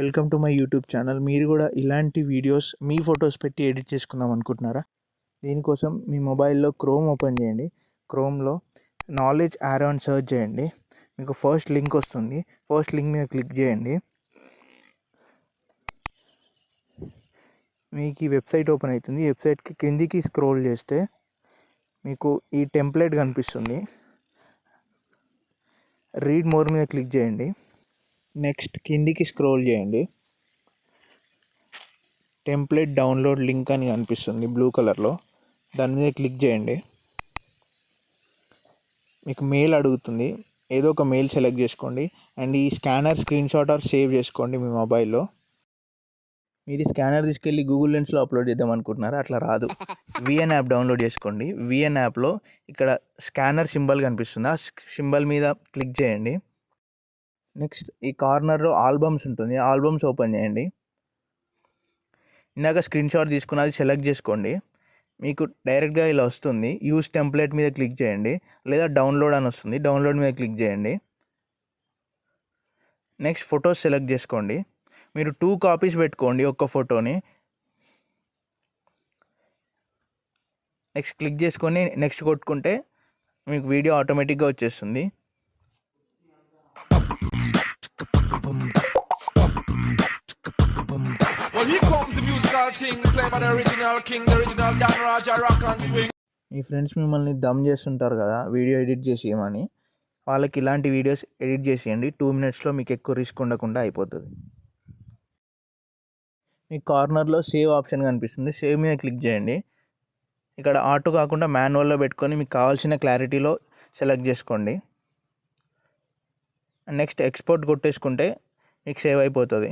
Welcome to my YouTube channel. మీరు కూడా ఇలాంటి వీడియోస్ మీ ఫొటోస్ పెట్టి ఎడిట్ చేసుకుందాం అనుకుంటున్నారా? దీనికోసం మీ మొబైల్లో క్రోమ్ ఓపెన్ చేయండి. క్రోమ్లో నాలెడ్జ్ యారో అని సెర్చ్ చేయండి. మీకు ఫస్ట్ లింక్ వస్తుంది. ఫస్ట్ లింక్ మీద క్లిక్ చేయండి. మీకు ఈ వెబ్సైట్ ఓపెన్ అవుతుంది. ఈ వెబ్సైట్కి కిందికి స్క్రోల్ చేస్తే మీకు ఈ టెంప్లెట్ కనిపిస్తుంది. రీడ్ మోర్ మీద క్లిక్ చేయండి. నెక్స్ట్ కిందికి స్క్రోల్ చేయండి. టెంప్లెట్ డౌన్లోడ్ లింక్ అని కనిపిస్తుంది బ్లూ కలర్లో. దాని మీద క్లిక్ చేయండి. మీకు మెయిల్ అడుగుతుంది. ఏదో ఒక మెయిల్ సెలెక్ట్ చేసుకోండి. అండ్ ఈ scanner screen shot or save చేసుకోండి మీ మొబైల్లో. మీరు స్కానర్ తీసుకెళ్ళి గూగుల్ లెన్స్లో అప్లోడ్ చేద్దాం అనుకుంటున్నారా? అట్లా రాదు. విఎన్ యాప్ డౌన్లోడ్ చేసుకోండి. విఎన్ యాప్లో ఇక్కడ స్కానర్ సింబల్ కనిపిస్తుంది. ఆ సింబల్ మీద క్లిక్ చేయండి. నెక్స్ట్ ఈ కార్నర్లో ఆల్బమ్స్ ఉంటుంది. ఆల్బమ్స్ ఓపెన్ చేయండి. ఇందాక స్క్రీన్ షాట్ తీసుకున్నది సెలెక్ట్ చేసుకోండి. మీకు డైరెక్ట్గా ఇలా వస్తుంది. యూజ్ టెంప్లెట్ మీద క్లిక్ చేయండి, లేదా డౌన్లోడ్ అని వస్తుంది. డౌన్లోడ్ మీద క్లిక్ చేయండి. నెక్స్ట్ ఫొటోస్ సెలెక్ట్ చేసుకోండి. మీరు 2 కాపీస్ పెట్టుకోండి ఒక్క ఫోటోని. నెక్స్ట్ క్లిక్ చేసుకొని నెక్స్ట్ కొట్టుకుంటే మీకు వీడియో ఆటోమేటిక్గా వచ్చేస్తుంది. మీ ఫ్రెండ్స్ మిమ్మల్ని దమ్ చేస్తుంటారు కదా వీడియో ఎడిట్ చేసి ఇవ్వమని. వాళ్ళకి ఇలాంటి వీడియోస్ ఎడిట్ చేసేయండి. 2 మినిట్స్లో మీకు ఎక్కువ రిస్క్ ఉండకుండా అయిపోతుంది. మీ కార్నర్లో సేవ్ ఆప్షన్ కనిపిస్తుంది. సేవ్ మీద క్లిక్ చేయండి. ఇక్కడ ఆటో కాకుండా మాన్యువల్లో పెట్టుకొని మీకు కావాల్సిన క్లారిటీలో సెలెక్ట్ చేసుకోండి. నెక్స్ట్ ఎక్స్పోర్ట్ కొట్టేసుకుంటే మీకు సేవ్ అయిపోతుంది.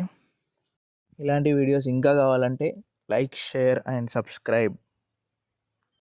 ఇలాంటి వీడియోస్ ఇంకా కావాలంటే లైక్, షేర్ అండ్ సబ్స్క్రైబ్.